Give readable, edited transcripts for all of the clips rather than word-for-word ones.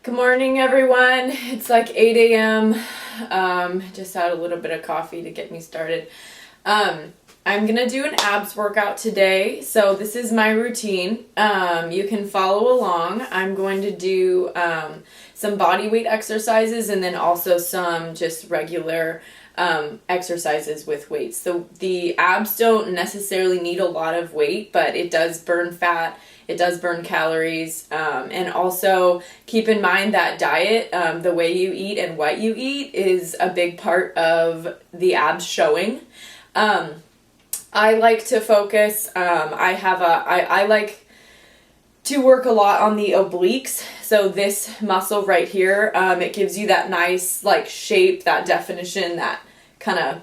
Good morning, everyone. It's like 8 a.m. Just had a little bit of coffee to get me started. I'm gonna do an abs workout today. So this is my routine. You can follow along. I'm going to do some body weight exercises and then also some just regular exercises with weights. So the abs don't necessarily need a lot of weight, but it does burn fat. It does burn calories, and also keep in mind that diet, the way you eat and what you eat is a big part of the abs showing. I like to focus, I like to work a lot on the obliques. So this muscle right here, it gives you that nice like shape, that definition, that kind of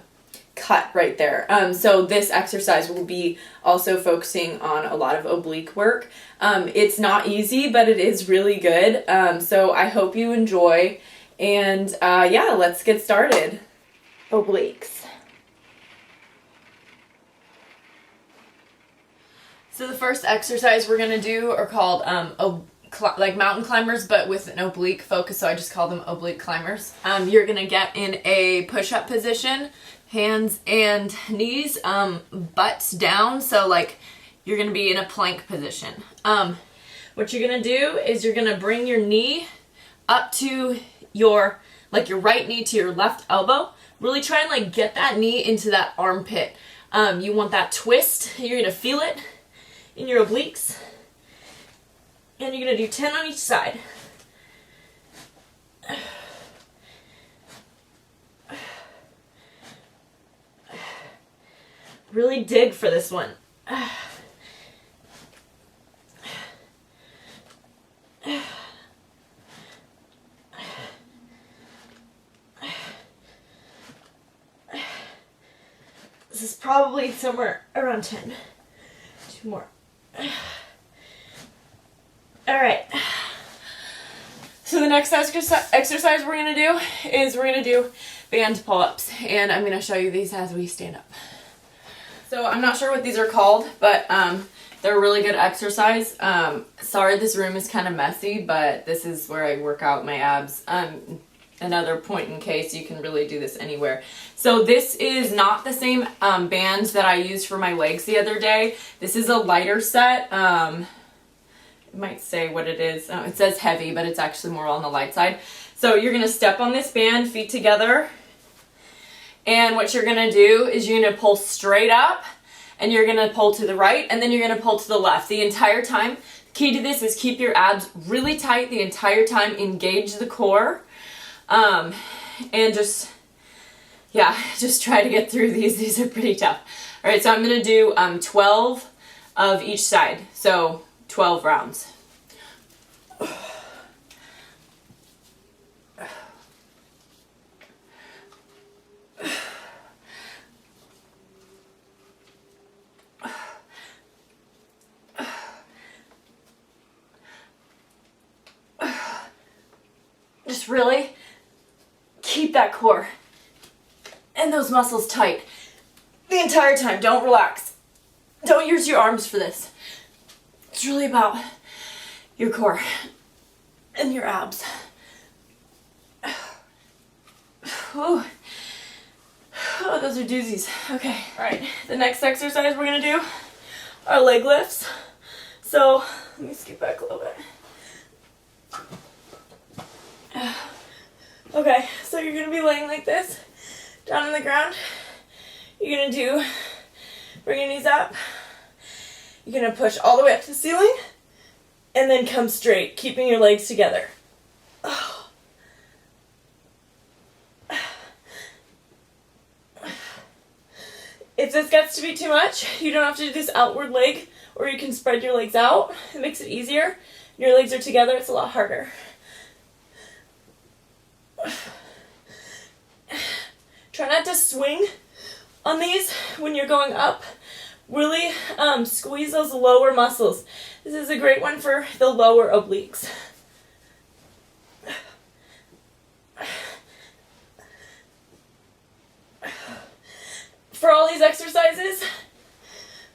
cut right there. So this exercise will be also focusing on a lot of oblique work. It's not easy, but it is really good. So I hope you enjoy. And yeah, let's get started. Obliques. So the first exercise we're gonna do are called like mountain climbers, but with an oblique focus. So I just call them oblique climbers. You're gonna get in a push-up position. Hands and knees, butts down, so like you're gonna be in a plank position. What you're gonna do is you're gonna bring your knee up to your right knee to your left elbow. Really try and like get that knee into that armpit. You want that twist. You're gonna feel it in your obliques. And you're gonna do 10 on each side. Really dig for this one. This is probably somewhere around 10. 2 more. All right. So the next exercise we're going to do is we're going to do band pull-ups. And I'm going to show you these as we stand up. So I'm not sure what these are called, but they're a really good exercise. Sorry this room is kind of messy, but this is where I work out my abs. Another point in case, you can really do this anywhere. So this is not the same bands that I used for my legs the other day. This is a lighter set. It might say what it is. It says heavy, but it's actually more on the light side. So you're going to step on this band, feet together. And what you're going to do is you're going to pull straight up and you're going to pull to the right and then you're going to pull to the left the entire time. The key to this is keep your abs really tight the entire time. Engage the core. And just try to get through these. These are pretty tough. All right, so I'm going to do 12 of each side. So 12 rounds. Just really keep that core and those muscles tight the entire time. Don't relax. Don't use your arms for this. It's really about your core and your abs. Oh, those are doozies. Okay, all right. The next exercise we're gonna do are leg lifts. So let me scoot back a little bit. Okay, so you're gonna be laying like this, down on the ground. You're gonna bring your knees up. You're gonna push all the way up to the ceiling, and then come straight, keeping your legs together. Oh. If this gets to be too much, you don't have to do this outward leg, or you can spread your legs out. It makes it easier. Your legs are together, it's a lot harder. Try not to swing on these when you're going up. Really squeeze those lower muscles. This is a great one for the lower obliques. For all these exercises,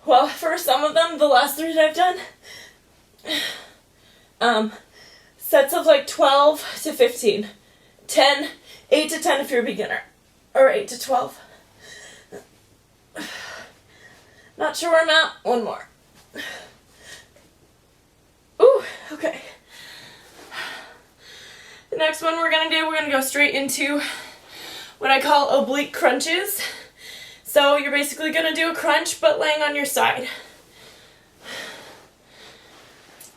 well, for some of them, the last 3 that I've done, sets of like 12 to 15. 10, 8 to 10 if you're a beginner, or 8 to 12. Not sure where I'm at. One more. Ooh, okay. The next one we're going to go straight into what I call oblique crunches. So you're basically going to do a crunch but laying on your side.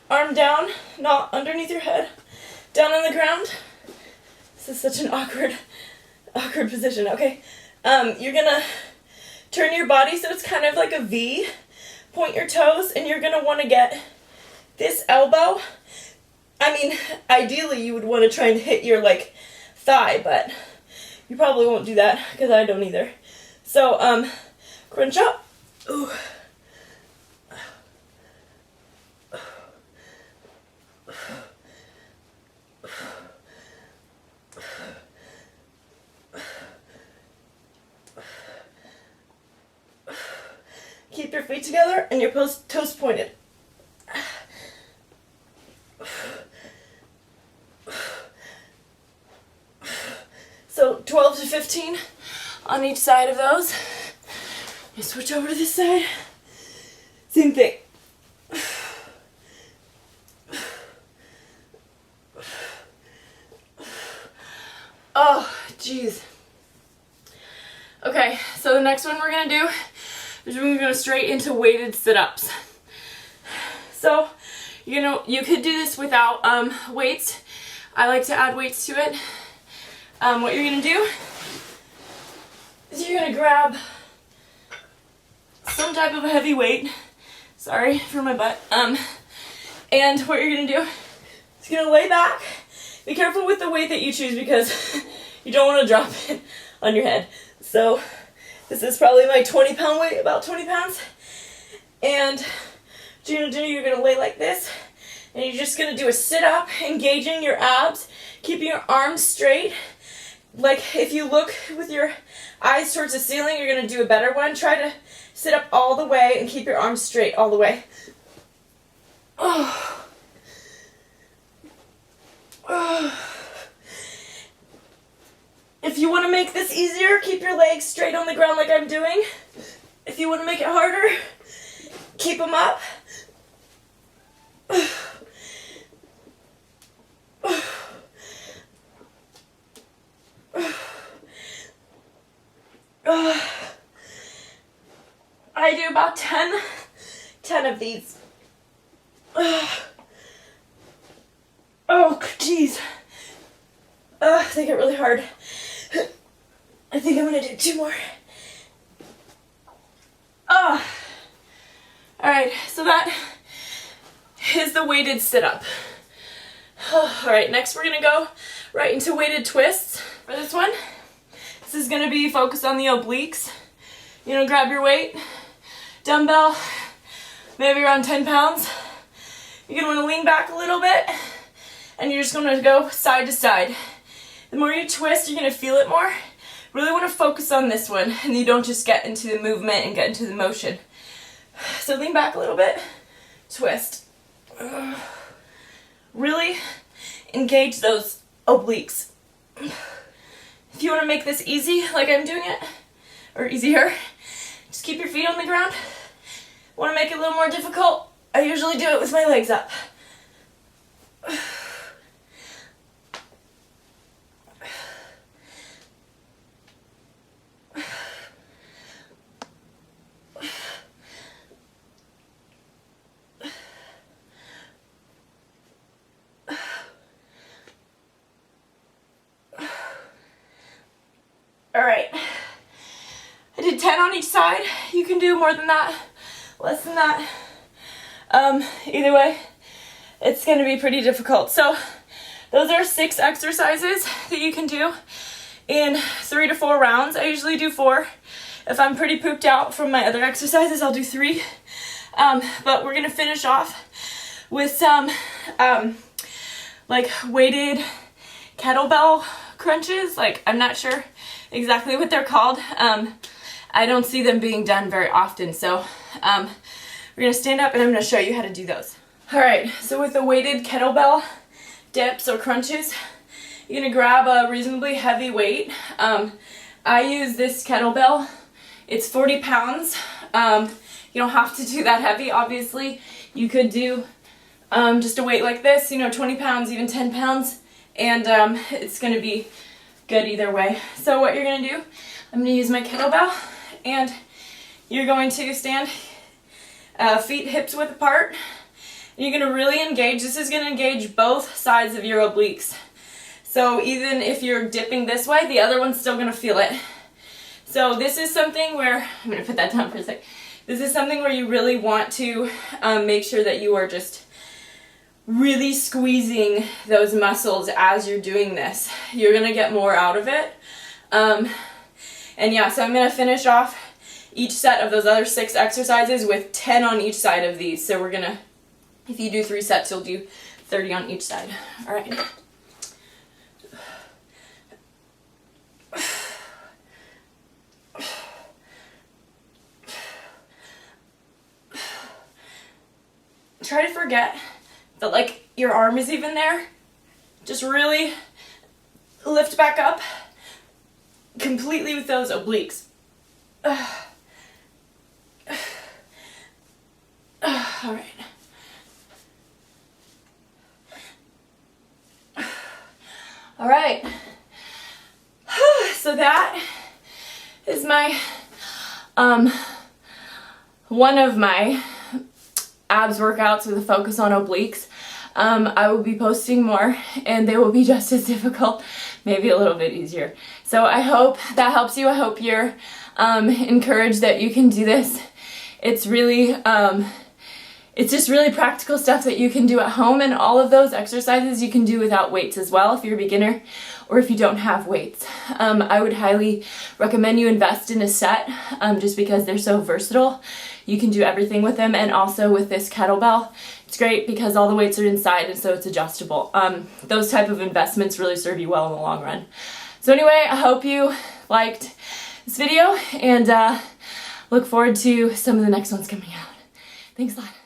Arm down, not underneath your head, down on the ground. This is such an awkward position. Okay, you're going to turn your body so it's kind of like a V. Point your toes, and you're going to want to get this elbow. I mean, ideally you would want to try and hit your like thigh, but you probably won't do that because I don't either. So, crunch up. Ooh. Keep your feet together and your toes pointed. So 12 to 15 on each side of those. You switch over to this side. Same thing. Oh, jeez. Okay, so the next one we're going to do is we're going to go straight into weighted sit-ups. So, you could do this without weights. I like to add weights to it. What you're going to do is you're going to grab some type of a heavy weight. Sorry for my butt. And what you're going to do is you're going to lay back. Be careful with the weight that you choose because you don't want to drop it on your head. So this is probably my 20-pound weight, about 20 pounds. And what you're going to do, you're going to lay like this. And you're just going to do a sit-up, engaging your abs, keeping your arms straight. Like if you look with your eyes towards the ceiling, you're going to do a better one. Try to sit up all the way and keep your arms straight all the way. Oh. If you want to make this easier, keep your legs straight on the ground like I'm doing. If you want to make it harder, keep them up. I do about 10 of these. Oh, jeez. They get really hard. I think I'm going to do 2 more. Alright, so that is the weighted sit-up. Alright, next we're going to go right into weighted twists. For this one, this is going to be focused on the obliques. Grab your weight, dumbbell, maybe around 10 pounds. You're going to want to lean back a little bit, and you're just going to go side to side. The more you twist, you're going to feel it more. Really want to focus on this one, and you don't just get into the movement and get into the motion. So lean back a little bit, twist. Really engage those obliques. If you want to make this easy, like I'm doing it, or easier, just keep your feet on the ground. Want to make it a little more difficult? I usually do it with my legs up. Alright, I did 10 on each side. You can do more than that, less than that. Either way, it's going to be pretty difficult. So those are 6 exercises that you can do in 3 to 4 rounds. I usually do 4. If I'm pretty pooped out from my other exercises, I'll do 3. But we're going to finish off with some like weighted kettlebell crunches. Like, I'm not sure exactly what they're called. I don't see them being done very often, so we're going to stand up and I'm going to show you how to do those. Alright, so with the weighted kettlebell dips or crunches, you're gonna grab a reasonably heavy weight. I use this kettlebell. It's 40 pounds. You don't have to do that heavy, obviously. You could do just a weight like this, 20 pounds, even 10 pounds, and it's gonna be good either way. So what you're gonna do, I'm gonna use my kettlebell, and you're going to stand feet hips width apart. And you're gonna really engage. This is gonna engage both sides of your obliques. So even if you're dipping this way, the other one's still gonna feel it. So this is something where, I'm gonna put that down for a sec. This is something where you really want to make sure that you are just really squeezing those muscles as you're doing this. You're gonna get more out of it. And yeah, so I'm gonna finish off each set of those other 6 exercises with 10 on each side of these. So we're gonna, if you do 3 sets, you'll do 30 on each side. All right. Try to forget that like your arm is even there. Just really lift back up completely with those obliques. All right. All right. So that is my one of my abs workouts with a focus on obliques. I will be posting more, and they will be just as difficult, maybe a little bit easier. So I hope that helps you. I hope you're encouraged that you can do this. It's really, it's just really practical stuff that you can do at home, and all of those exercises you can do without weights as well if you're a beginner or if you don't have weights. I would highly recommend you invest in a set just because they're so versatile. You can do everything with them, and also with this kettlebell, it's great because all the weights are inside and so it's adjustable. Those type of investments really serve you well in the long run. So anyway, I hope you liked this video, and look forward to some of the next ones coming out. Thanks a lot.